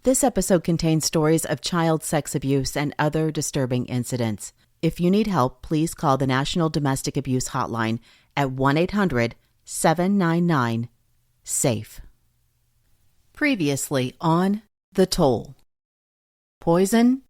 This episode contains stories of child sex abuse and other disturbing incidents. If you need help, please call the National Domestic Abuse Hotline at 1-800-799-SAFE. Previously on The Toll. Poison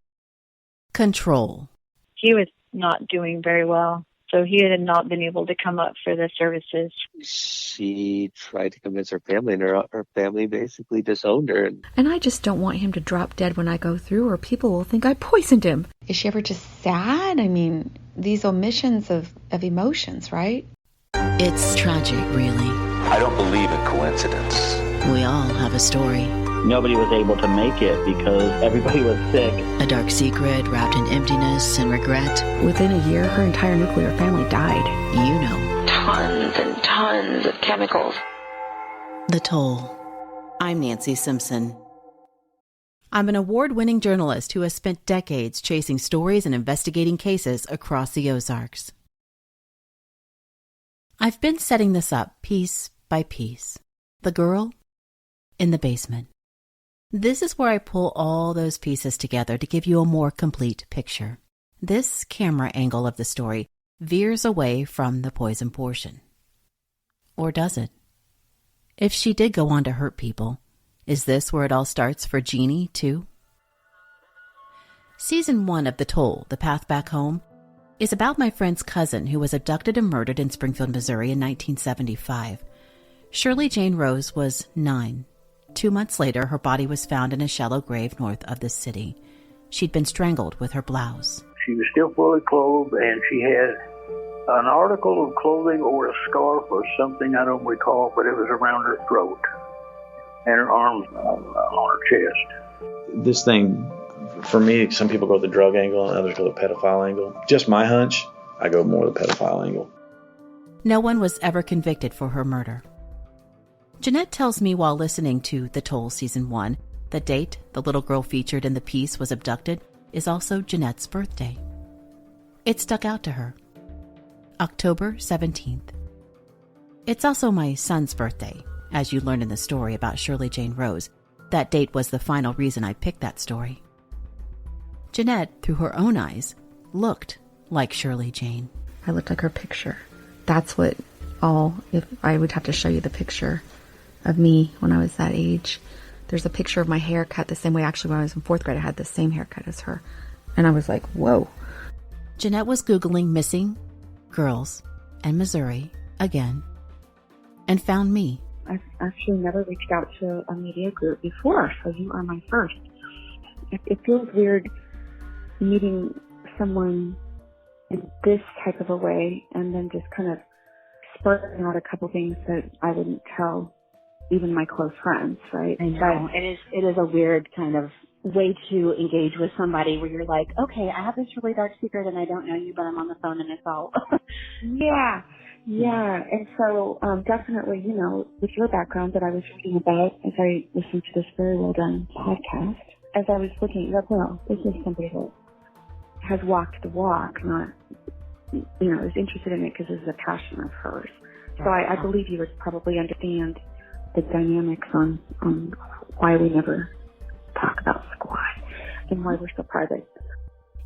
control. He was not doing very well, so he had not been able to come up for the services. She tried to convince her family, and her family basically disowned her. And I just don't want him to drop dead when I go through, or people will think I poisoned him. Is she ever just sad? I mean, these omissions of emotions, right? It's tragic, really. I don't believe in coincidence. We all have a story. Nobody was able to make it because everybody was sick. A dark secret wrapped in emptiness and regret. Within a year, her entire nuclear family died. You know. Tons and tons of chemicals. The Toll. I'm Nancy Simpson. I'm an award-winning journalist who has spent decades chasing stories and investigating cases across the Ozarks. I've been setting this up piece by piece. The girl in the basement. This is where I pull all those pieces together to give you a more complete picture. This camera angle of the story veers away from the poison portion. Or does it? If she did go on to hurt people, is this where it all starts for Jeannie, too? Season 1 of The Toll, The Path Back Home, is about my friend's cousin who was abducted and murdered in Springfield, Missouri in 1975. Shirley Jane Rose was 9. 2 months later, her body was found in a shallow grave north of the city. She'd been strangled with her blouse. She was still fully clothed, and she had an article of clothing or a scarf or something, I don't recall, but it was around her throat and her arms on her chest. This thing, for me, some people go the drug angle and others go the pedophile angle. Just my hunch, I go more the pedophile angle. No one was ever convicted for her murder. Jeanette tells me while listening to The Toll Season 1, the date the little girl featured in the piece was abducted is also Jeanette's birthday. It stuck out to her. October 17th. It's also my son's birthday. As you learn in the story about Shirley Jane Rose, that date was the final reason I picked that story. Jeanette, through her own eyes, looked like Shirley Jane. I looked like her picture. That's what if I would have to show you the picture of me when I was that age. There's a picture of my haircut the same way. Actually, when I was in 4th grade, I had the same haircut as her. And I was like, whoa. Jeanette was Googling missing girls and Missouri again and found me. I've actually never reached out to a media group before, so you are my first. It feels weird meeting someone in this type of a way and then just kind of spurting out a couple things that I wouldn't tell even my close friends, right? I know. It is a weird kind of way to engage with somebody where you're like, okay, I have this really dark secret and I don't know you, but I'm on the phone and it's all. Yeah. And so definitely, with your background that I was reading about as I listened to this very well done podcast, as I was looking at, well, this is somebody that has walked the walk, not, is interested in it because it's a passion of hers. So I believe you would probably understand the dynamics on why we never talk about squad and why we're so private.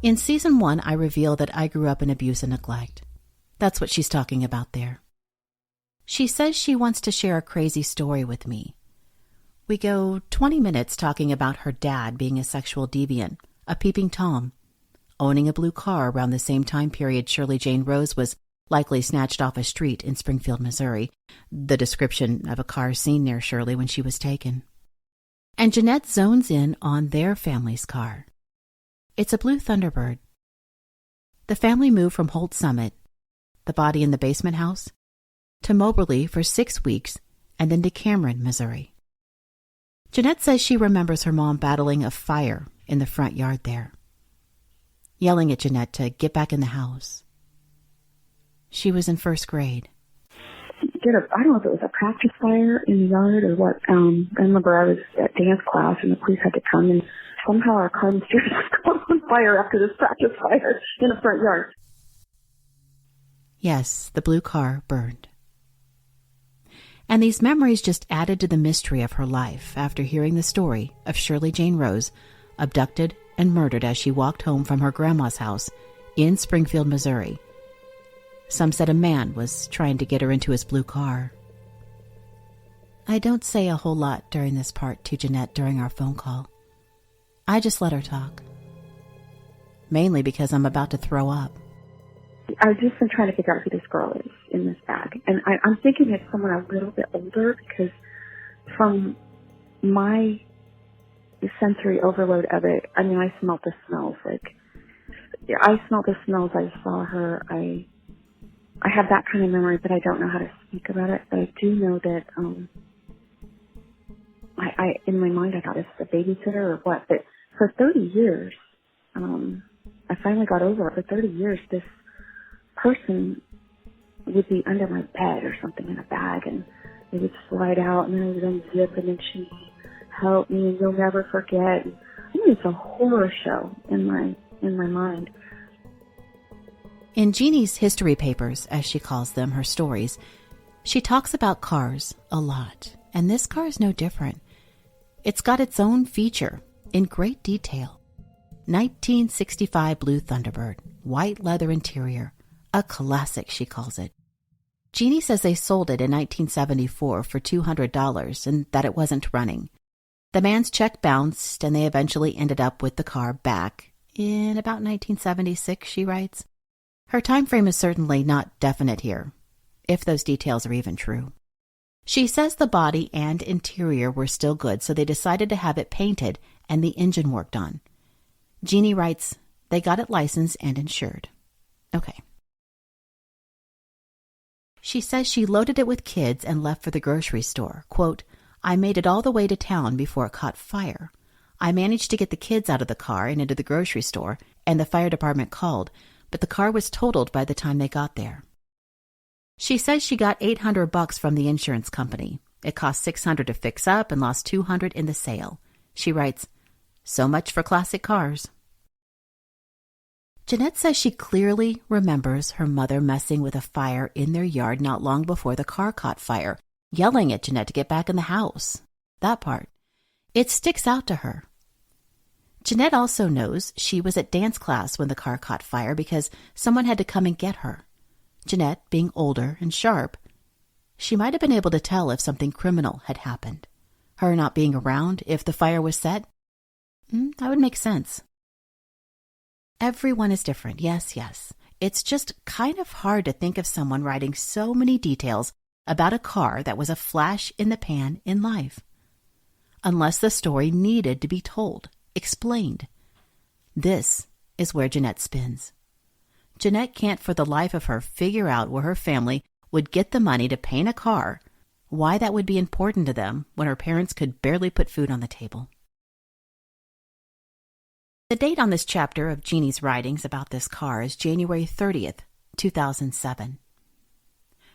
In Season 1, I reveal that I grew up in abuse and neglect. That's what she's talking about there. She says she wants to share a crazy story with me. We go 20 minutes talking about her dad being a sexual deviant, a peeping Tom, owning a blue car around the same time period Shirley Jane Rose was likely snatched off a street in Springfield, Missouri, the description of a car seen near Shirley when she was taken. And Jeanette zones in on their family's car. It's a blue Thunderbird. The family moved from Holt Summit, the body in the basement house, to Moberly for 6 weeks and then to Cameron, Missouri. Jeanette says she remembers her mom battling a fire in the front yard there, yelling at Jeanette to get back in the house. She was in 1st grade. I don't know if it was a practice fire in the yard or what. I remember I was at dance class and the police had to come, and somehow our car mysteriously caught on fire after this practice fire in the front yard. Yes, the blue car burned. And these memories just added to the mystery of her life after hearing the story of Shirley Jane Rose, abducted and murdered as she walked home from her grandma's house in Springfield, Missouri. Some said a man was trying to get her into his blue car. I don't say a whole lot during this part to Jeanette during our phone call. I just let her talk. Mainly because I'm about to throw up. I've just been trying to figure out who this girl is in this bag. And I'm thinking it's someone a little bit older because from my sensory overload of it, I mean, I smelled the smells. I smelled the smells. I saw her. I have that kind of memory, but I don't know how to speak about it. But I do know that I in my mind I thought this was a babysitter or what. But for 30 years, I finally got over it. For 30 years, this person would be under my bed or something in a bag, and they would slide out, and then I would unzip, and then she would help me, and you'll never forget. I mean, it's a horror show in my mind. In Jeannie's history papers, as she calls them, her stories, she talks about cars a lot, and this car is no different. It's got its own feature in great detail. 1965 blue Thunderbird, white leather interior, a classic, she calls it. Jeannie says they sold it in 1974 for $200 and that it wasn't running. The man's check bounced and they eventually ended up with the car back in about 1976, she writes. Her time frame is certainly not definite here, if those details are even true. She says the body and interior were still good, so they decided to have it painted and the engine worked on. Jeannie writes, they got it licensed and insured. Okay. She says she loaded it with kids and left for the grocery store. Quote, I made it all the way to town before it caught fire. I managed to get the kids out of the car and into the grocery store, and the fire department called, but the car was totaled by the time they got there. She says she got $800 from the insurance company. It cost $600 to fix up and lost $200 in the sale. She writes, so much for classic cars. Jeanette says she clearly remembers her mother messing with a fire in their yard not long before the car caught fire, yelling at Jeanette to get back in the house. That part. It sticks out to her. Jeanette also knows she was at dance class when the car caught fire because someone had to come and get her. Jeanette, being older and sharp, she might have been able to tell if something criminal had happened. Her not being around if the fire was set? That would make sense. Everyone is different, yes. It's just kind of hard to think of someone writing so many details about a car that was a flash in the pan in life. Unless the story needed to be told, explained. This is where Jeanette spins. Jeanette can't for the life of her figure out where her family would get the money to paint a car, why that would be important to them when her parents could barely put food on the table. The date on this chapter of Jeannie's writings about this car is January 30th, 2007.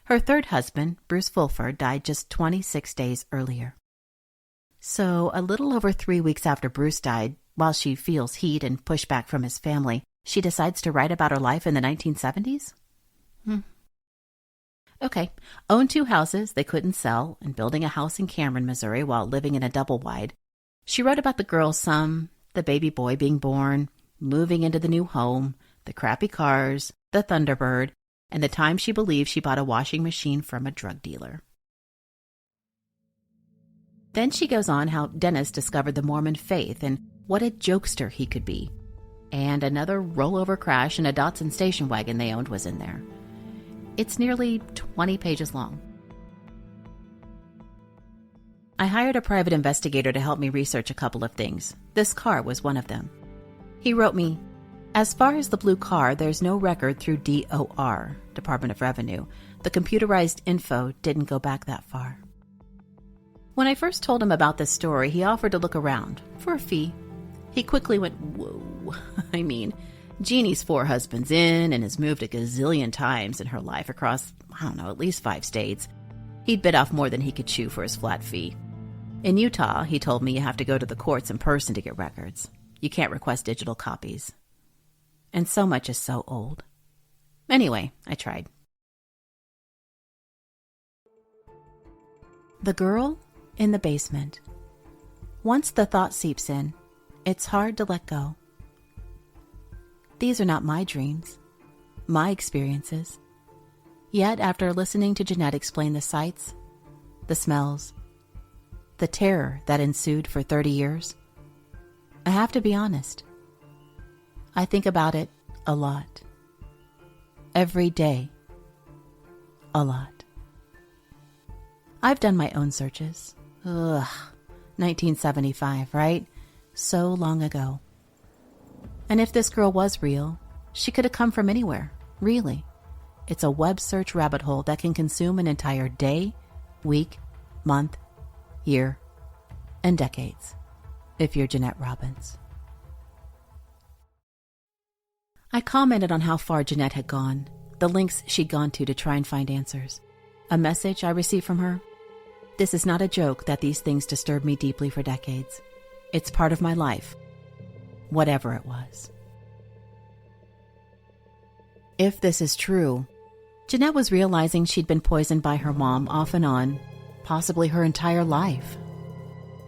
Her third husband, Bruce Fulford, died just 26 days earlier. So, a little over 3 weeks after Bruce died, while she feels heat and pushback from his family, she decides to write about her life in the 1970s? Okay. Owned 2 houses they couldn't sell and building a house in Cameron, Missouri while living in a double-wide. She wrote about the girls some, the baby boy being born, moving into the new home, the crappy cars, the Thunderbird, and the time she believes she bought a washing machine from a drug dealer. Then she goes on how Dennis discovered the Mormon faith and what a jokester he could be. And another rollover crash in a Datsun station wagon they owned was in there. It's nearly 20 pages long. I hired a private investigator to help me research a couple of things. This car was one of them. He wrote me, as far as the blue car, there's no record through DOR, Department of Revenue. The computerized info didn't go back that far. When I first told him about this story, he offered to look around for a fee. He quickly went, whoa. I mean, Jeannie's 4 husbands in and has moved a gazillion times in her life across, at least 5 states. He'd bit off more than he could chew for his flat fee. In Utah, he told me you have to go to the courts in person to get records. You can't request digital copies. And so much is so old. Anyway, I tried. The girl in the basement. Once the thought seeps in, it's hard to let go. These are not my dreams, my experiences. Yet, after listening to Jeanette explain the sights, the smells, the terror that ensued for 30 years, I have to be honest. I think about it a lot. Every day. A lot. I've done my own searches. 1975, right? So long ago. And if this girl was real, she could have come from anywhere, really. It's a web search rabbit hole that can consume an entire day, week, month, year, and decades, if you're Jeanette Robbins. I commented on how far Jeanette had gone, the lengths she'd gone to try and find answers. A message I received from her: this is not a joke that these things disturb me deeply for decades. It's part of my life, whatever it was. If this is true, Jeanette was realizing she'd been poisoned by her mom off and on, possibly her entire life.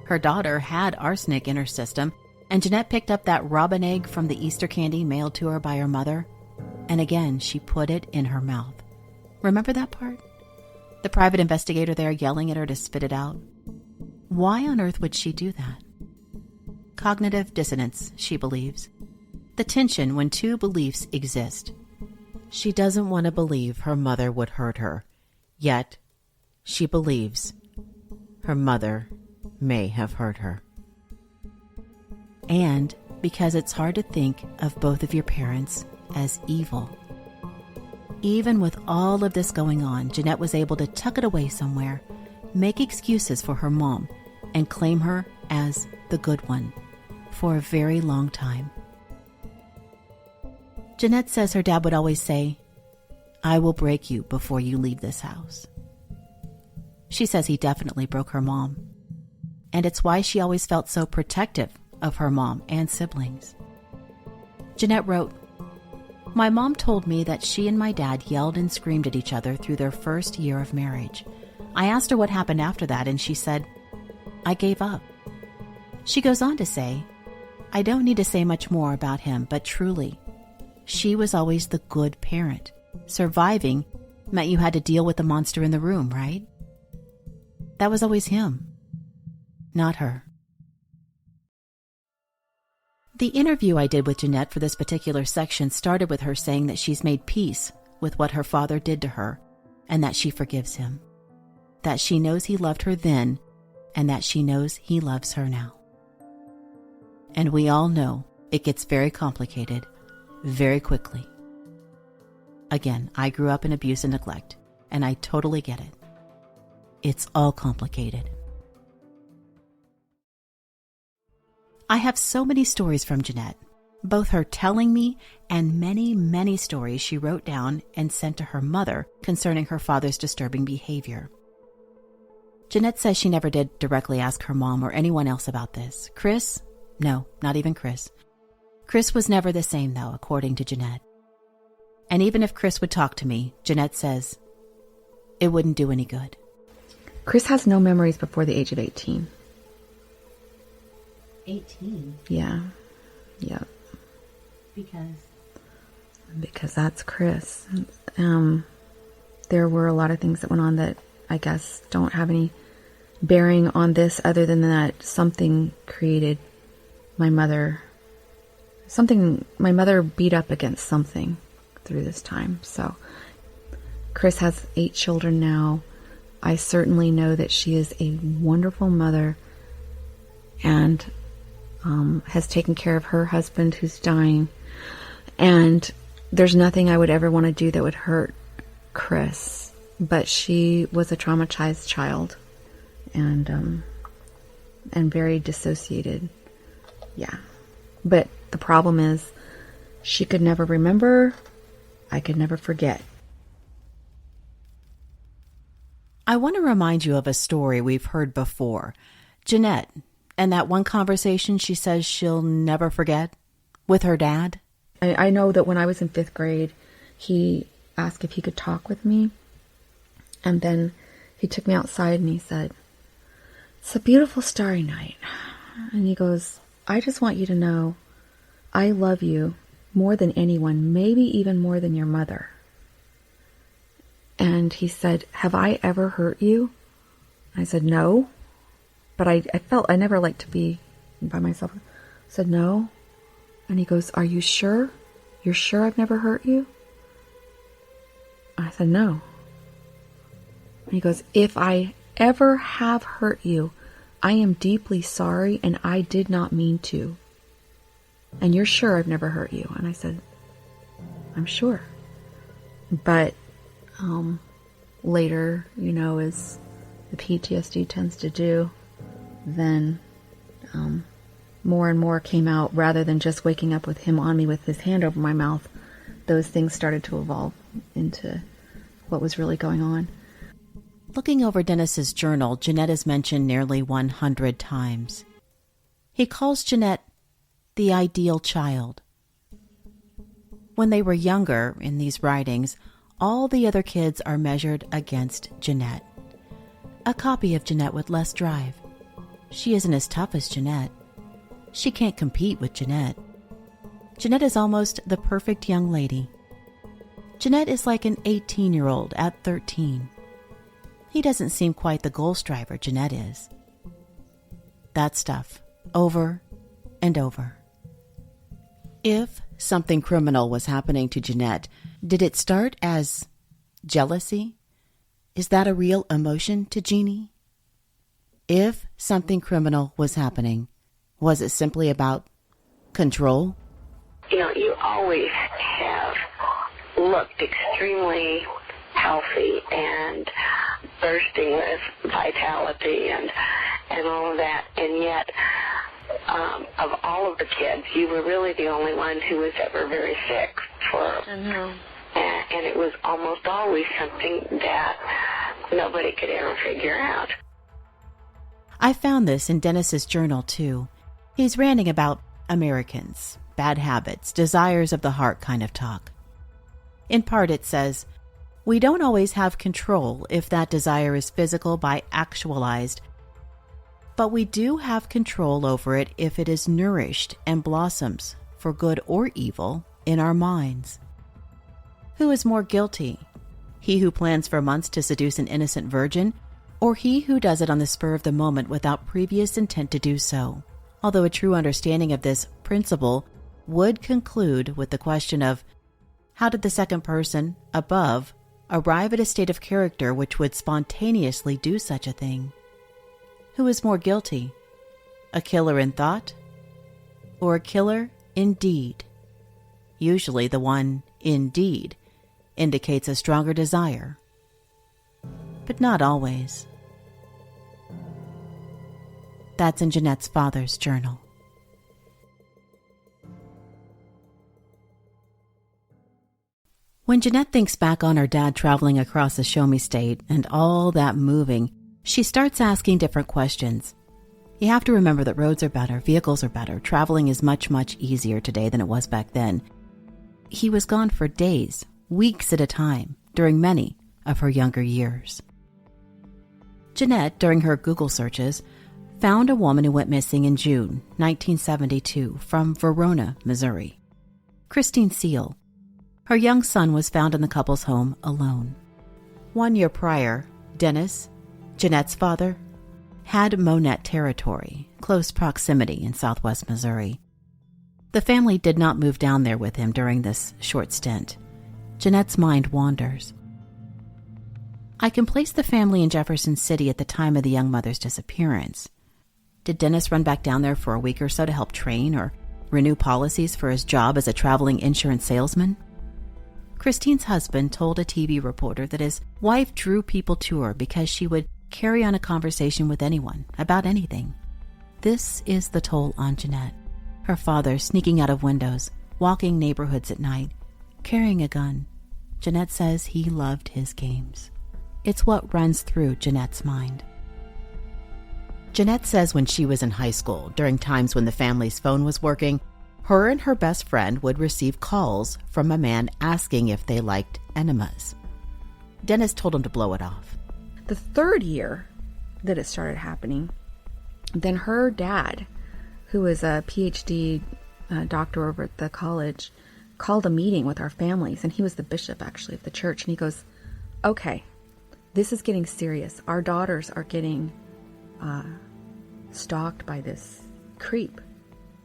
Her daughter had arsenic in her system, and Jeanette picked up that robin egg from the Easter candy mailed to her by her mother, and again she put it in her mouth. Remember that part? The private investigator there yelling at her to spit it out. Why on earth would she do that? Cognitive dissonance, she believes. The tension when two beliefs exist. She doesn't want to believe her mother would hurt her, yet she believes her mother may have hurt her. And because it's hard to think of both of your parents as evil. Even with all of this going on, Jeanette was able to tuck it away somewhere, make excuses for her mom, and claim her as the good one for a very long time. Jeanette says her dad would always say, "I will break you before you leave this house." She says he definitely broke her mom, and it's why she always felt so protective of her mom and siblings. Jeanette wrote, "My mom told me that she and my dad yelled and screamed at each other through their first year of marriage. I asked her what happened after that, and she said, 'I gave up.' She goes on to say, 'I don't need to say much more about him, but truly, she was always the good parent. Surviving meant you had to deal with the monster in the room, right? That was always him, not her." The interview I did with Jeanette for this particular section started with her saying that she's made peace with what her father did to her and that she forgives him, that she knows he loved her then and that she knows he loves her now. And we all know it gets very complicated very quickly. Again, I grew up in abuse and neglect, and I totally get it. It's all complicated. I have so many stories from Jeanette, both her telling me and many, many stories she wrote down and sent to her mother concerning her father's disturbing behavior. Jeanette says she never did directly ask her mom or anyone else about this. Chris? No, not even Chris. Chris was never the same, though, according to Jeanette. And even if Chris would talk to me, Jeanette says, it wouldn't do any good. Chris has no memories before the age of 18. 18? Yeah. Yep. Because that's Chris. There were a lot of things that went on that I guess don't have any bearing on this other than that something created my mother. My mother beat up against something through this time. So Chris has 8 children now. I certainly know that she is a wonderful mother and has taken care of her husband who's dying. And there's nothing I would ever want to do that would hurt Chris. But she was a traumatized child and very dissociated. Yeah. But the problem is she could never remember. I could never forget. I want to remind you of a story we've heard before. Jeanette, and that one conversation she says she'll never forget with her dad. I know that when I was in 5th grade, he asked if he could talk with me. And then he took me outside and he said, It's a beautiful starry night. And he goes, I just want you to know I love you more than anyone, maybe even more than your mother. And he said, have I ever hurt you? I said, no. But I felt I never liked to be by myself. I said, no. And he goes, are you sure? You're sure I've never hurt you? I said, no. And he goes, if I ever have hurt you, I am deeply sorry and I did not mean to. And you're sure I've never hurt you? And I said, I'm sure. But later, as the PTSD tends to do, then more and more came out. Rather than just waking up with him on me with his hand over my mouth, those things started to evolve into what was really going on. Looking over Dennis's journal, Jeanette is mentioned nearly 100 times. He calls Jeanette the ideal child. When they were younger in these writings, all the other kids are measured against Jeanette. A copy of Jeanette with less drive. She isn't as tough as Jeanette. She can't compete with Jeanette. Jeanette is almost the perfect young lady. Jeanette is like an 18-year-old at 13. He doesn't seem quite the goal striver Jeanette is. That stuff, over and over. If something criminal was happening to Jeanette, did it start as jealousy? Is that a real emotion to Jeannie? If something criminal was happening, was it simply about control? You always have looked extremely healthy and bursting with vitality and all of that, and yet of all of the kids, you were really the only one who was ever very sick and it was almost always something that nobody could ever figure out. I found this in Dennis's journal too. He's ranting about Americans, bad habits, desires of the heart kind of talk. In part it says, we don't always have control if that desire is physical by actualized, but we do have control over it if it is nourished and blossoms, for good or evil, in our minds. Who is more guilty? He who plans for months to seduce an innocent virgin, or he who does it on the spur of the moment without previous intent to do so? Although a true understanding of this principle would conclude with the question of, how did the second person, above, arrive at a state of character which would spontaneously do such a thing? Who is more guilty? A killer in thought? Or a killer in deed? Usually the one in deed indicates a stronger desire, but not always. That's in Jeanette's father's journal. When Jeanette thinks back on her dad traveling across the Show Me State and all that moving, she starts asking different questions. You have to remember that roads are better, vehicles are better, traveling is much, much easier today than it was back then. He was gone for days, weeks at a time, during many of her younger years. Jeanette, during her Google searches, found a woman who went missing in June 1972 from Verona, Missouri. Christine Seal. Her young son was found in the couple's home alone. 1 year prior, Dennis, Jeanette's father, had Monette territory, close proximity in southwest Missouri. The family did not move down there with him during this short stint. Jeanette's mind wanders. I can place the family in Jefferson City at the time of the young mother's disappearance. Did Dennis run back down there for a week or so to help train or renew policies for his job as a traveling insurance salesman? Christine's husband told a TV reporter that his wife drew people to her because she would carry on a conversation with anyone about anything. This is the toll on Jeanette. Her father sneaking out of windows, walking neighborhoods at night, carrying a gun. Jeanette says he loved his games. It's what runs through Jeanette's mind. Jeanette says when she was in high school, during times when the family's phone was working, her and her best friend would receive calls from a man asking if they liked enemas. Dennis told him to blow it off. The third year that it started happening, Then her dad, who was a PhD doctor over at the college, called a meeting with our families, and he was the bishop actually of the church, and he goes, okay, this is getting serious. Our daughters are getting stalked by this creep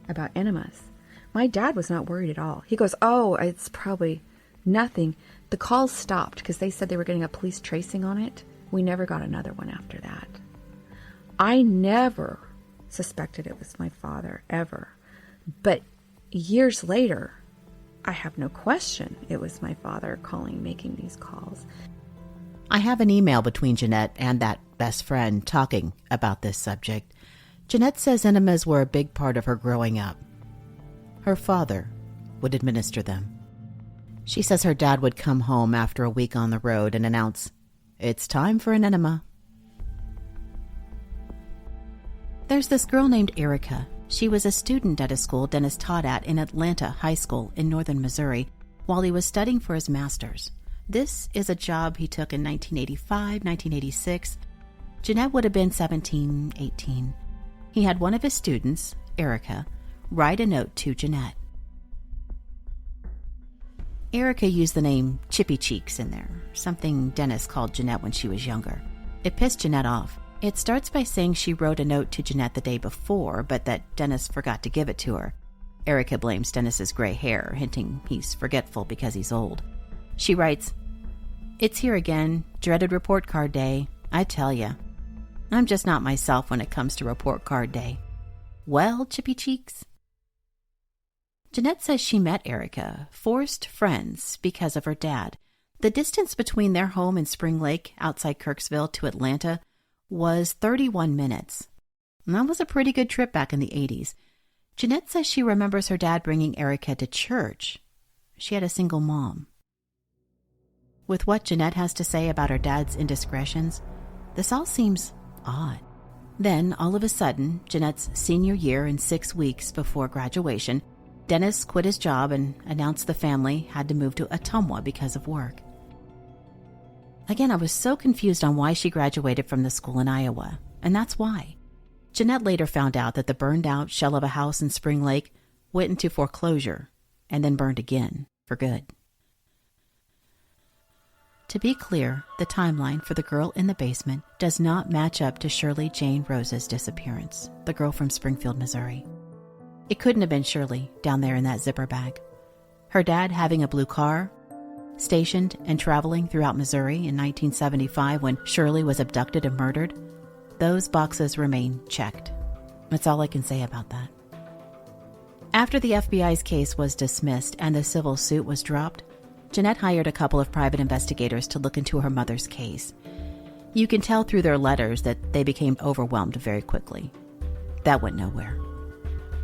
about enemas. My dad was not worried at all. He goes, oh, it's probably nothing. The calls stopped because they said they were getting a police tracing on it. We never got another one after that. I never suspected it was my father, ever. But years later, I have no question it was my father calling, making these calls. I have an email between Jeanette and that best friend talking about this subject. Jeanette says enemas were a big part of her growing up. Her father would administer them. She says her dad would come home after a week on the road and announce, "It's time for an enema." There's this girl named Erica. She was a student at a school Dennis taught at in Atlanta High School in northern Missouri while he was studying for his master's. This is a job he took in 1985, 1986. Jeanette would have been 17, 18. He had one of his students, Erica, write a note to Jeanette. Erica used the name Chippy Cheeks in there, something Dennis called Jeanette when she was younger. It pissed Jeanette off. It starts by saying she wrote a note to Jeanette the day before, but that Dennis forgot to give it to her. Erica blames Dennis's gray hair, hinting he's forgetful because he's old. She writes, "It's here again, dreaded report card day. I tell ya, I'm just not myself when it comes to report card day." Well, Chippy Cheeks? Jeanette says she met Erica, forced friends because of her dad. The distance between their home in Spring Lake outside Kirksville to Atlanta was 31 minutes. And that was a pretty good trip back in the 80s. Jeanette says she remembers her dad bringing Erica to church. She had a single mom. With what Jeanette has to say about her dad's indiscretions, this all seems odd. Then, all of a sudden, Jeanette's senior year and 6 weeks before graduation, Dennis quit his job and announced the family had to move to Ottumwa because of work. Again, I was so confused on why she graduated from the school in Iowa, and that's why. Jeanette later found out that the burned-out shell of a house in Spring Lake went into foreclosure and then burned again for good. To be clear, the timeline for the girl in the basement does not match up to Shirley Jane Rose's disappearance, the girl from Springfield, Missouri. It couldn't have been Shirley down there in that zipper bag. Her dad having a blue car, stationed and traveling throughout Missouri in 1975 when Shirley was abducted and murdered, those boxes remain checked. That's all I can say about that. After the FBI's case was dismissed and the civil suit was dropped, Jeanette hired a couple of private investigators to look into her mother's case. You can tell through their letters that they became overwhelmed very quickly. That went nowhere.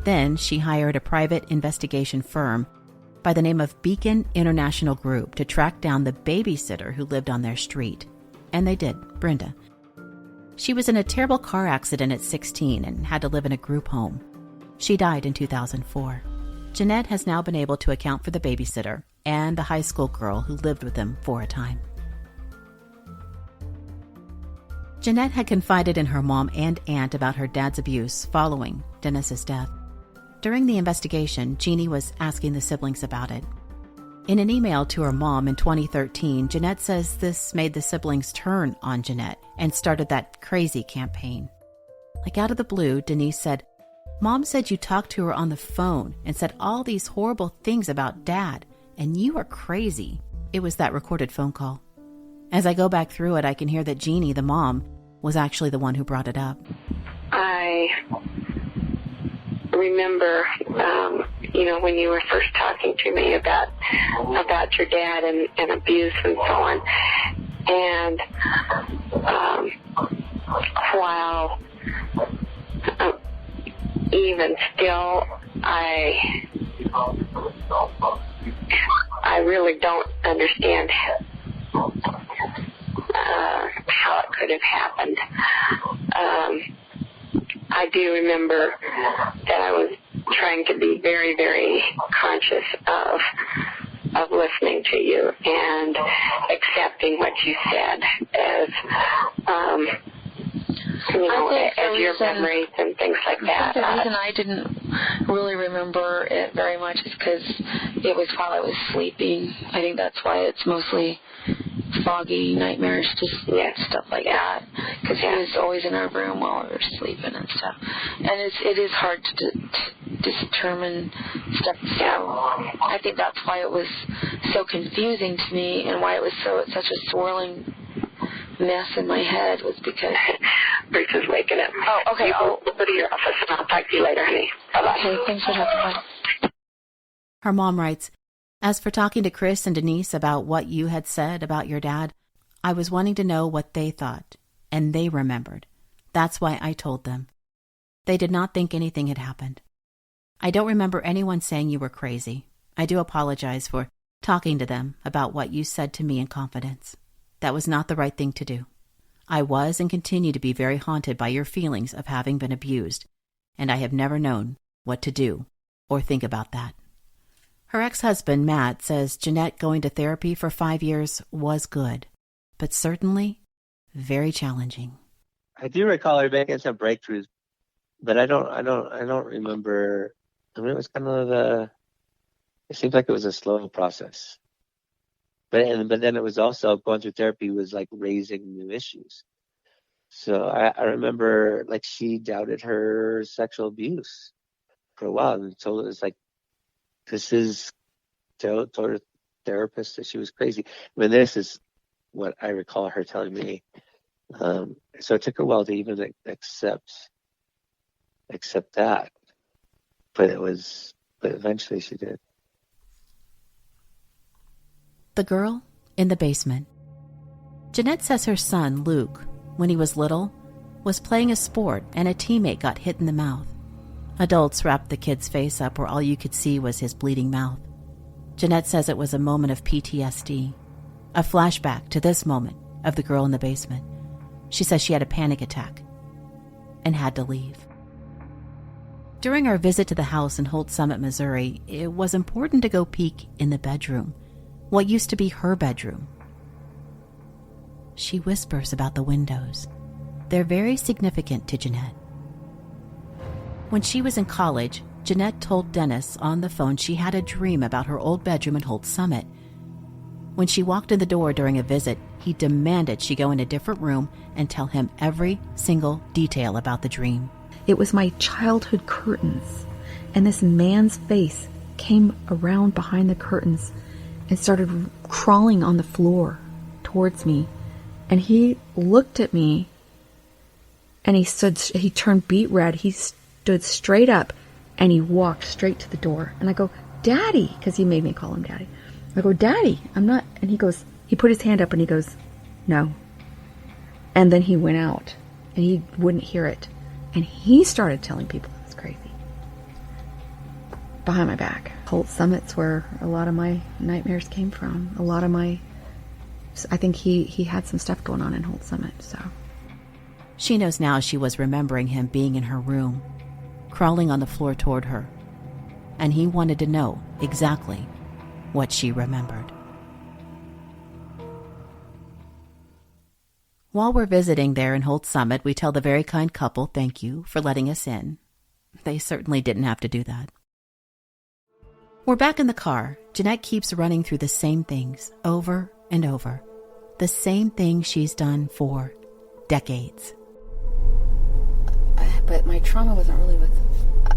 Then she hired a private investigation firm by the name of Beacon International Group to track down the babysitter who lived on their street. And they did, Brenda. She was in a terrible car accident at 16 and had to live in a group home. She died in 2004. Jeanette has now been able to account for the babysitter and the high school girl who lived with them for a time. Jeanette had confided in her mom and aunt about her dad's abuse following Dennis's death. During the investigation, Jeannie was asking the siblings about it. In an email to her mom in 2013, Jeanette says this made the siblings turn on Jeanette and started that crazy campaign. Like out of the blue, Denise said, "Mom said you talked to her on the phone and said all these horrible things about Dad, and you are crazy." It was that recorded phone call. As I go back through it, I can hear that Jeannie, the mom, was actually the one who brought it up. I remember, when you were first talking to me about your dad and abuse and so on. And while even still, I really don't understand how it could have happened. I do remember that I was trying to be very, very conscious of listening to you and accepting what you said as as your memories and things like that. The reason I didn't really remember it very much is because it was while I was sleeping. I think that's why it's mostly foggy, nightmares, just stuff like that. Because he was always in our room while we were sleeping and stuff. And it is hard to determine stuff. So I think that's why it was so confusing to me and why it was such a swirling mess in my head was because... Bruce is waking up. Oh, okay. We'll go to your office and I'll talk to you later, honey. Bye-bye. Okay, thanks for talking. Bye. Her mom writes, as for talking to Chris and Denise about what you had said about your dad, I was wanting to know what they thought, and they remembered. That's why I told them. They did not think anything had happened. I don't remember anyone saying you were crazy. I do apologize for talking to them about what you said to me in confidence. That was not the right thing to do. I was and continue to be very haunted by your feelings of having been abused, and I have never known what to do or think about that. Her ex-husband, Matt, says Jeanette going to therapy for 5 years was good, but certainly very challenging. I do recall her making some breakthroughs, but I don't remember. I mean, it was kind of it seemed like it was a slow process. But then it was also going through therapy was like raising new issues. So I remember like she doubted her sexual abuse for a while and told it was like, told her therapist that she was crazy. I mean, this is what I recall her telling me. So it took her a while to even accept that. But eventually she did. The girl in the basement. Jeanette says her son, Luke, when he was little, was playing a sport and a teammate got hit in the mouth. Adults wrapped the kid's face up where all you could see was his bleeding mouth. Jeanette says it was a moment of PTSD, a flashback to this moment of the girl in the basement. She says she had a panic attack and had to leave. During our visit to the house in Holt Summit, Missouri, it was important to go peek in the bedroom, what used to be her bedroom. She whispers about the windows. They're very significant to Jeanette. When she was in college, Jeanette told Dennis on the phone she had a dream about her old bedroom in Holt Summit. When she walked in the door during a visit, he demanded she go in a different room and tell him every single detail about the dream. It was my childhood curtains, and this man's face came around behind the curtains and started crawling on the floor towards me. And he looked at me, and he turned beet red. He stood straight up, and he walked straight to the door. And I go, Daddy, because he made me call him Daddy. I go, Daddy, I'm not. And he put his hand up, and he goes, no. And then he went out, and he wouldn't hear it. And he started telling people it was crazy. Behind my back. Holt Summit's where a lot of my nightmares came from. I think he had some stuff going on in Holt Summit, so. She knows now she was remembering him being in her room, crawling on the floor toward her, and he wanted to know exactly what she remembered. While we're visiting there in Holt Summit, we tell the very kind couple thank you for letting us in. They certainly didn't have to do that. We're back in the car. Jeanette keeps running through the same things over and over. The same thing she's done for decades. But my trauma wasn't really with...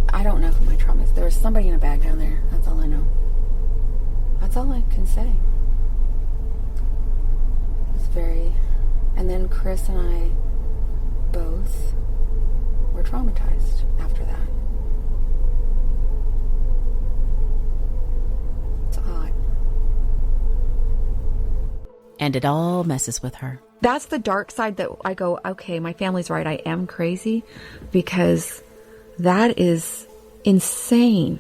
I don't know who my trauma is. There was somebody in a bag down there. That's all I know. That's all I can say. It's very... And then Chris and I both were traumatized after that. It's odd. And it all messes with her. That's the dark side that I go, okay, my family's right. I am crazy, because that is insane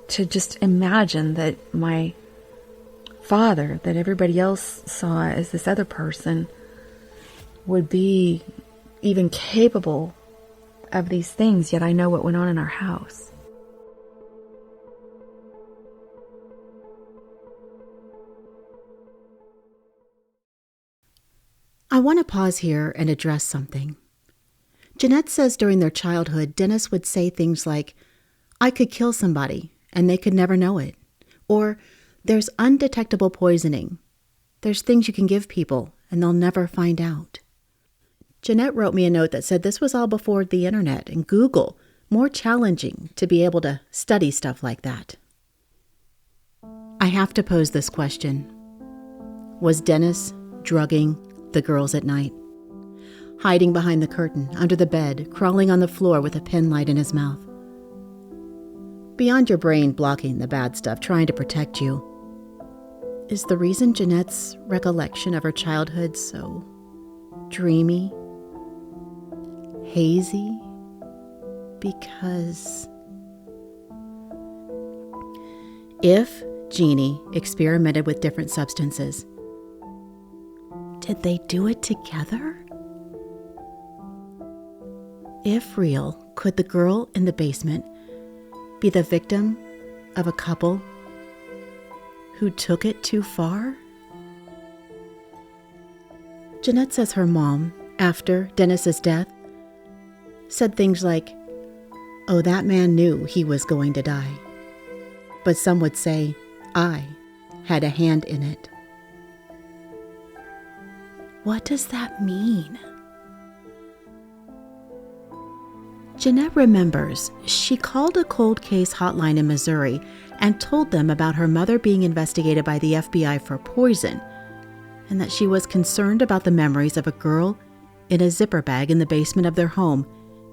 to just imagine that my father, that everybody else saw as this other person, would be even capable of these things, yet I know what went on in our house. I want to pause here and address something. Jeanette says during their childhood, Dennis would say things like, "I could kill somebody and they could never know it," or "There's undetectable poisoning. There's things you can give people and they'll never find out." Jeanette wrote me a note that said this was all before the internet and Google, more challenging to be able to study stuff like that. I have to pose this question. Was Dennis drugging the girls at night? Hiding behind the curtain, under the bed, crawling on the floor with a pen light in his mouth? Beyond your brain blocking the bad stuff, trying to protect you, is the reason Jeanette's recollection of her childhood so dreamy, hazy? Because if Jeannie experimented with different substances, did they do it together? If real, could the girl in the basement be the victim of a couple who took it too far? Jeanette says her mom, after Dennis's death, said things like, "Oh, that man knew he was going to die." But some would say, "I had a hand in it." What does that mean? Jeanette remembers she called a cold case hotline in Missouri and told them about her mother being investigated by the FBI for poison, and that she was concerned about the memories of a girl in a zipper bag in the basement of their home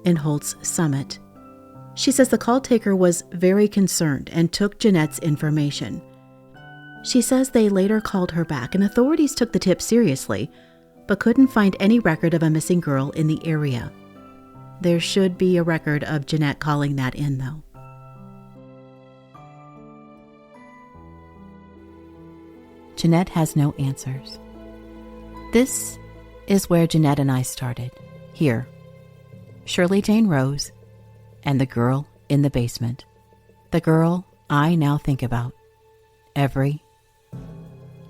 in Holt's Summit. She says the call taker was very concerned and took Jeanette's information. She says they later called her back and authorities took the tip seriously, but couldn't find any record of a missing girl in the area. There should be a record of Jeanette calling that in, though. Jeanette has no answers. This is where Jeanette and I started, here. Shirley Jane Rose and the girl in the basement. The girl I now think about every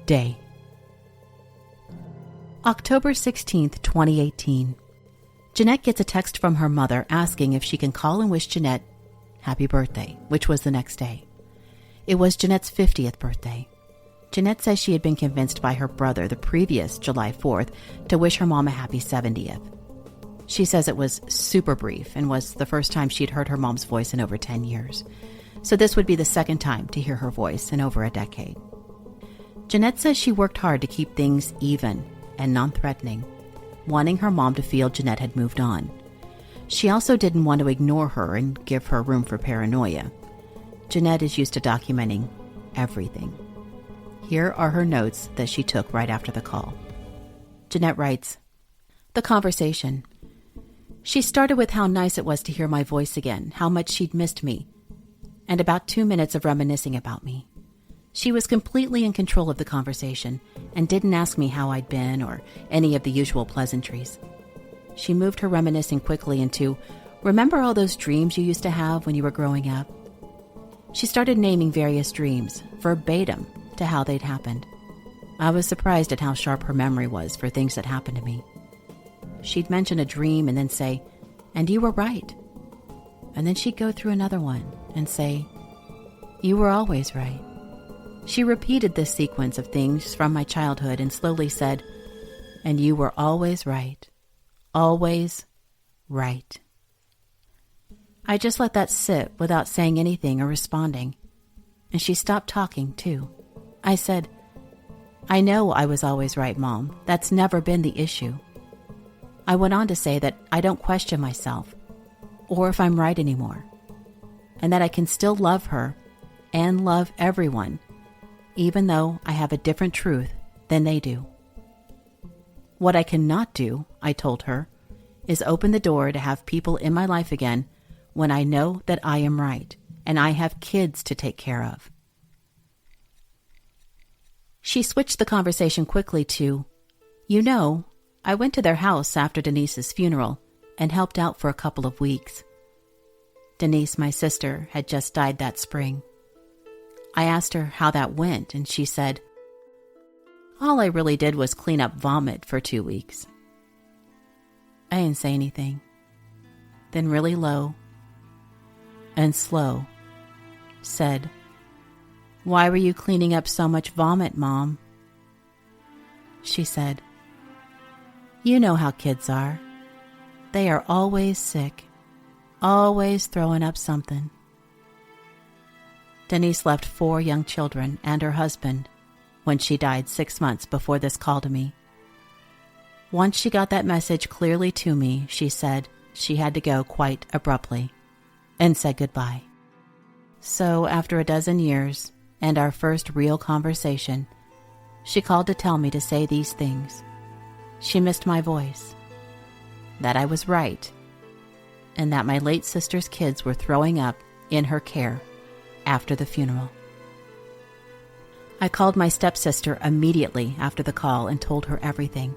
day. October 16th, 2018. Jeanette gets a text from her mother asking if she can call and wish Jeanette happy birthday, which was the next day. It was Jeanette's 50th birthday. Jeanette says she had been convinced by her brother the previous July 4th to wish her mom a happy 70th. She says it was super brief and was the first time she'd heard her mom's voice in over 10 years. So this would be the second time to hear her voice in over a decade. Jeanette says she worked hard to keep things even and non-threatening, wanting her mom to feel Jeanette had moved on. She also didn't want to ignore her and give her room for paranoia. Jeanette is used to documenting everything. Here are her notes that she took right after the call. Jeanette writes, "The conversation. She started with how nice it was to hear my voice again, how much she'd missed me, and about 2 minutes of reminiscing about me. She was completely in control of the conversation and didn't ask me how I'd been or any of the usual pleasantries. She moved her reminiscing quickly into, remember all those dreams you used to have when you were growing up? She started naming various dreams, verbatim to how they'd happened. I was surprised at how sharp her memory was for things that happened to me. She'd mention a dream and then say, and you were right. And then she'd go through another one and say, you were always right. She repeated this sequence of things from my childhood and slowly said, and you were always right. Always right. I just let that sit without saying anything or responding. And she stopped talking, too. I said, I know I was always right, Mom. That's never been the issue. I went on to say that I don't question myself or if I'm right anymore, and that I can still love her and love everyone, even though I have a different truth than they do. What I cannot do, I told her, is open the door to have people in my life again when I know that I am right and I have kids to take care of. She switched the conversation quickly to, you know, I went to their house after Denise's funeral and helped out for a couple of weeks. Denise, my sister, had just died that spring. I asked her how that went, and she said, all I really did was clean up vomit for 2 weeks. I didn't say anything. then really low and slow, said, "Why were you cleaning up so much vomit, Mom?" She said, "You know how kids are. They are always sick, always throwing up something." Denise left 4 young children and her husband when she died 6 months before this call to me. Once she got that message clearly to me, she said she had to go quite abruptly and said goodbye. So after a dozen years and our first real conversation, she called to tell me to say these things. She missed my voice, that I was right, and that my late sister's kids were throwing up in her care after the funeral. I called my stepsister immediately after the call and told her everything.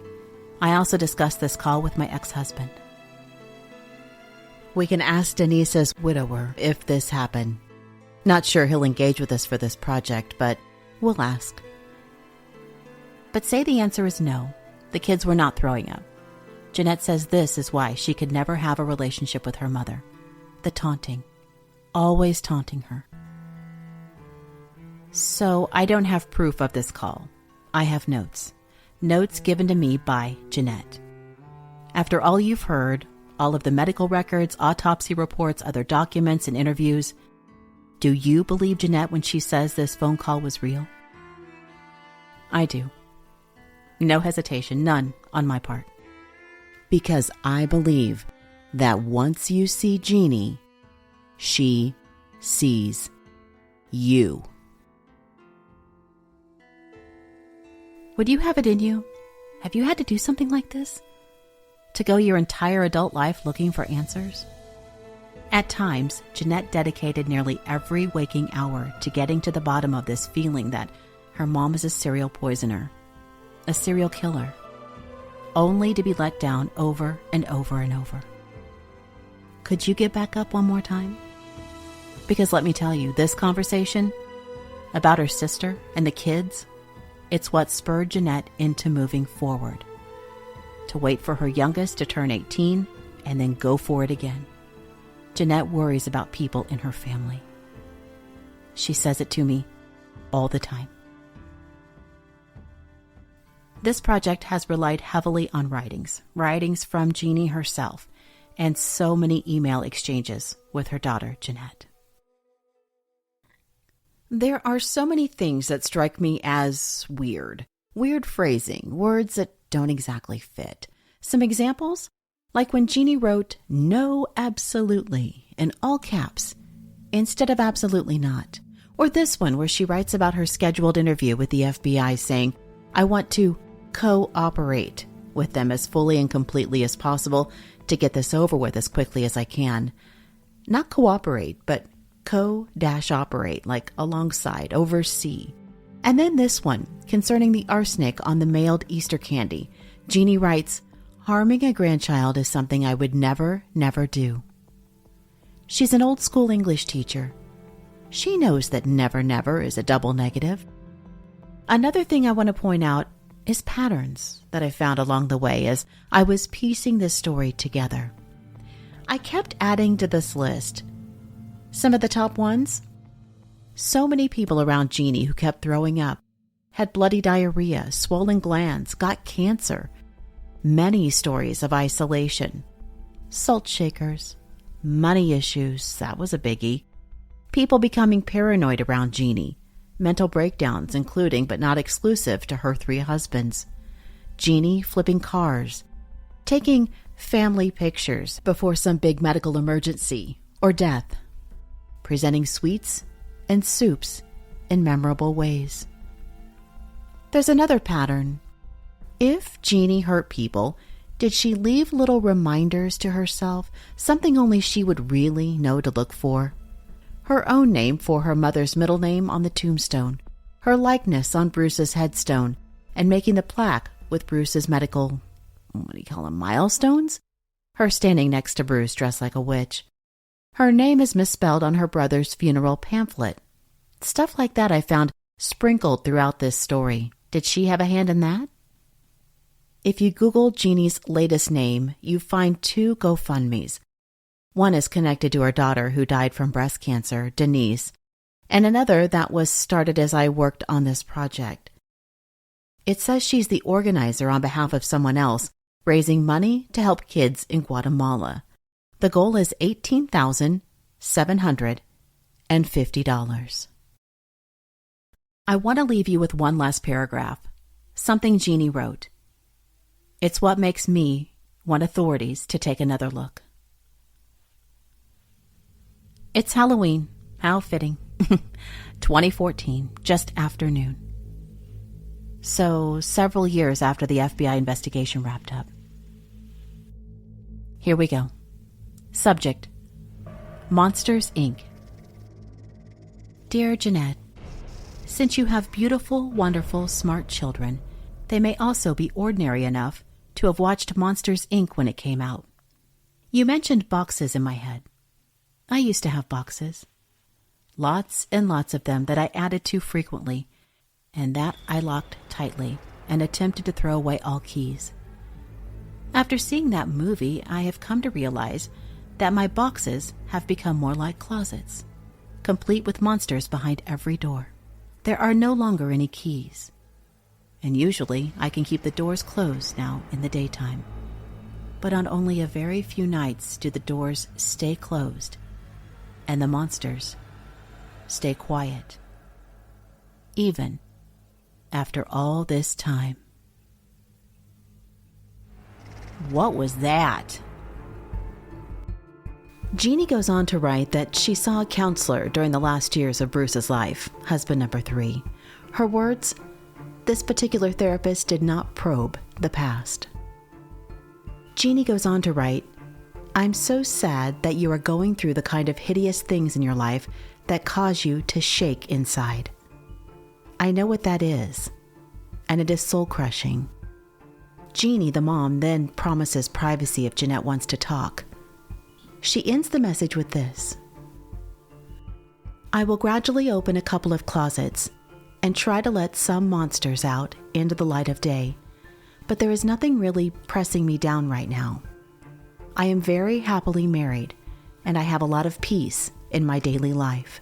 I also discussed this call with my ex-husband. We can ask Denise's widower if this happened. Not sure he'll engage with us for this project, but we'll ask. But say the answer is no. The kids were not throwing up. Jeanette says this is why she could never have a relationship with her mother. The taunting. Always taunting her. So I don't have proof of this call. I have notes. Notes given to me by Jeanette. After all you've heard, all of the medical records, autopsy reports, other documents, and interviews, do you believe Jeanette when she says this phone call was real? I do. No hesitation, none on my part. Because I believe that once you see Jeannie, she sees you. Would you have it in you? Have you had to do something like this? To go your entire adult life looking for answers? At times, Jeanette dedicated nearly every waking hour to getting to the bottom of this feeling that her mom is a serial poisoner, a serial killer, only to be let down over and over and over. Could you get back up one more time? Because let me tell you, this conversation about her sister and the kids, it's what spurred Jeanette into moving forward, to wait for her youngest to turn 18 and then go for it again. Jeanette worries about people in her family. She says it to me all the time. This project has relied heavily on writings from Jeannie herself, and so many email exchanges with her daughter, Jeanette. There are so many things that strike me as weird. Weird phrasing, words that don't exactly fit. Some examples? Like when Jeannie wrote, "No, absolutely," in all caps, instead of "absolutely not." Or this one where she writes about her scheduled interview with the FBI saying, "I want to cooperate with them as fully and completely as possible to get this over with as quickly as I can." Not cooperate, but co-operate, like alongside, oversee. And then this one, concerning the arsenic on the mailed Easter candy. Jeannie writes, "Harming a grandchild is something I would never do." She's an old school English teacher. She knows that never is a double negative. Another thing I want to point out is patterns that I found along the way as I was piecing this story together. I kept adding to this list. Some of the top ones? So many people around Jeannie who kept throwing up, had bloody diarrhea, swollen glands, got cancer. Many stories of isolation, salt shakers, money issues, that was a biggie, people becoming paranoid around Jeannie, mental breakdowns including but not exclusive to her 3 husbands, Jeannie flipping cars, taking family pictures before some big medical emergency or death, presenting sweets and soups in memorable ways. There's another pattern. If Jeannie hurt people, did she leave little reminders to herself, something only she would really know to look for? Her own name for her mother's middle name on the tombstone, her likeness on Bruce's headstone, and making the plaque with Bruce's medical, milestones? Her standing next to Bruce dressed like a witch. Her name is misspelled on her brother's funeral pamphlet. Stuff like that I found sprinkled throughout this story. Did she have a hand in that? If you Google Jeannie's latest name, you find 2 GoFundMes. One is connected to her daughter who died from breast cancer, Denise, and another that was started as I worked on this project. It says she's the organizer on behalf of someone else, raising money to help kids in Guatemala. The goal is $18,750. I want to leave you with one last paragraph, something Jeannie wrote. It's what makes me want authorities to take another look. It's Halloween. How fitting. 2014, just afternoon. So, several years after the FBI investigation wrapped up. Here we go. Subject: Monsters, Inc. Dear Jeanette, since you have beautiful, wonderful, smart children, they may also be ordinary enough to have watched Monsters, Inc. when it came out. You mentioned boxes in my head. I used to have boxes. Lots and lots of them that I added to frequently, and that I locked tightly and attempted to throw away all keys. After seeing that movie, I have come to realize that my boxes have become more like closets, complete with monsters behind every door. There are no longer any keys, and usually I can keep the doors closed now in the daytime. But on only a very few nights do the doors stay closed, and the monsters stay quiet, even after all this time. What was that? Jeannie goes on to write that she saw a counselor during the last years of Bruce's life, husband number 3. Her words, this particular therapist did not probe the past. Jeannie goes on to write, I'm so sad that you are going through the kind of hideous things in your life that cause you to shake inside. I know what that is, and it is soul-crushing. Jeannie, the mom, then promises privacy if Jeanette wants to talk. She ends the message with this: I will gradually open a couple of closets and try to let some monsters out into the light of day, but there is nothing really pressing me down right now. I am very happily married, and I have a lot of peace in my daily life.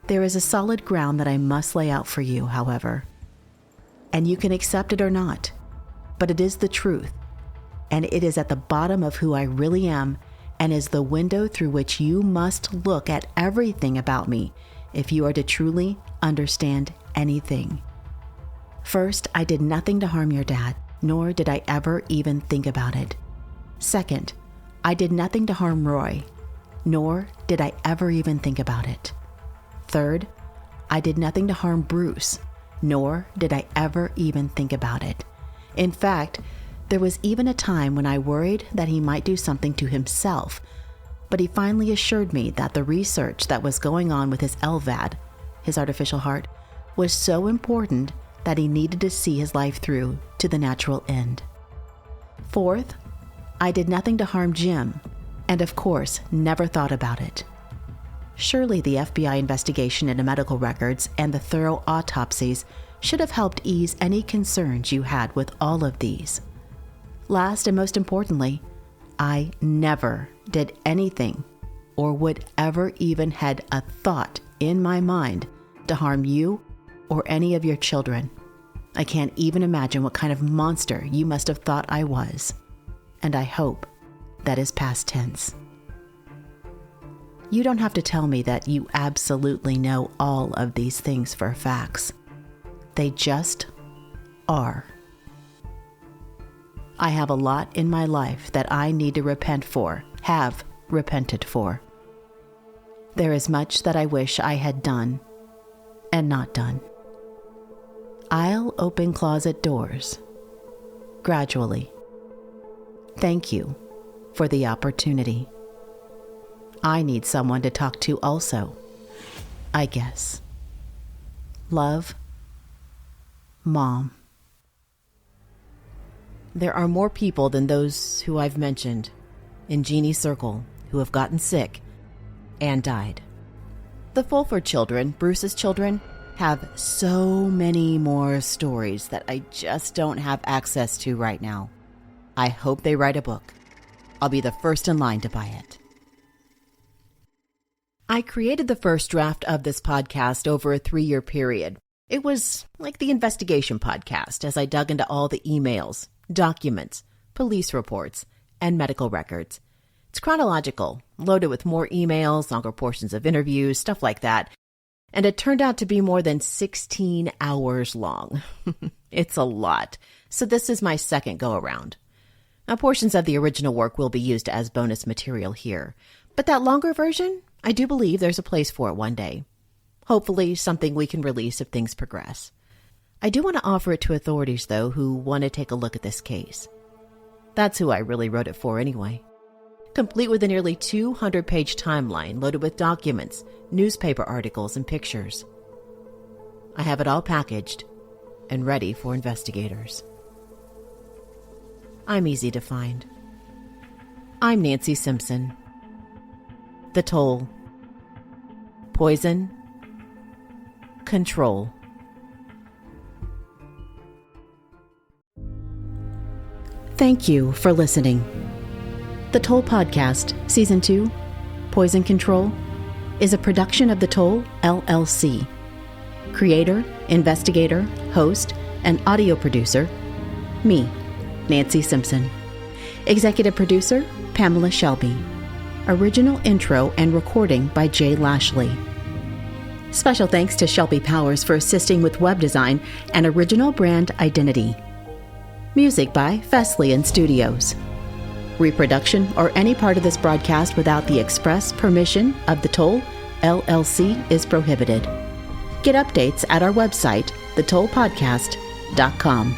There is a solid ground that I must lay out for you, however, and you can accept it or not, but it is the truth, and it is at the bottom of who I really am, and is the window through which you must look at everything about me if you are to truly understand anything. First, I did nothing to harm your dad, nor did I ever even think about it. Second, I did nothing to harm Roy, nor did I ever even think about it. Third, I did nothing to harm Bruce, nor did I ever even think about it. In fact, there was even a time when I worried that he might do something to himself, but he finally assured me that the research that was going on with his LVAD, his artificial heart, was so important that he needed to see his life through to the natural end. Fourth, I did nothing to harm Jim, and of course, never thought about it. Surely the FBI investigation into medical records and the thorough autopsies should have helped ease any concerns you had with all of these. Last and most importantly, I never did anything or would ever even had a thought in my mind to harm you or any of your children. I can't even imagine what kind of monster you must have thought I was, and I hope that is past tense. You don't have to tell me that you absolutely know all of these things for facts. They just are. I have a lot in my life that I need to repent for, have repented for. There is much that I wish I had done and not done. I'll open closet doors gradually. Thank you for the opportunity. I need someone to talk to also, I guess. Love, Mom. There are more people than those who I've mentioned in Jeannie's circle who have gotten sick and died. The Fulford children, Bruce's children, have so many more stories that I just don't have access to right now. I hope they write a book. I'll be the first in line to buy it. I created the first draft of this podcast over a 3-year period. It was like the investigation podcast as I dug into all the emails, documents, police reports, and medical records. It's chronological, loaded with more emails, longer portions of interviews, stuff like that. And it turned out to be more than 16 hours long. It's a lot. So this is my second go-around. Now, portions of the original work will be used as bonus material here. But that longer version, I do believe there's a place for it one day. Hopefully something we can release if things progress. I do want to offer it to authorities, though, who want to take a look at this case. That's who I really wrote it for anyway. Complete with a nearly 200-page timeline loaded with documents, newspaper articles, and pictures. I have it all packaged and ready for investigators. I'm easy to find. I'm Nancy Simpson. The Toll. Poison. Control. Thank you for listening. The Toll Podcast, Season 2, Poison Control, is a production of The Toll, LLC. Creator, investigator, host, and audio producer, me, Nancy Simpson. Executive producer, Pamela Shelby. Original intro and recording by Jay Lashley. Special thanks to Shelby Powers for assisting with web design and original brand identity. Music by Fesliyan Studios. Reproduction or any part of this broadcast without the express permission of The Toll, LLC is prohibited. Get updates at our website, thetollpodcast.com.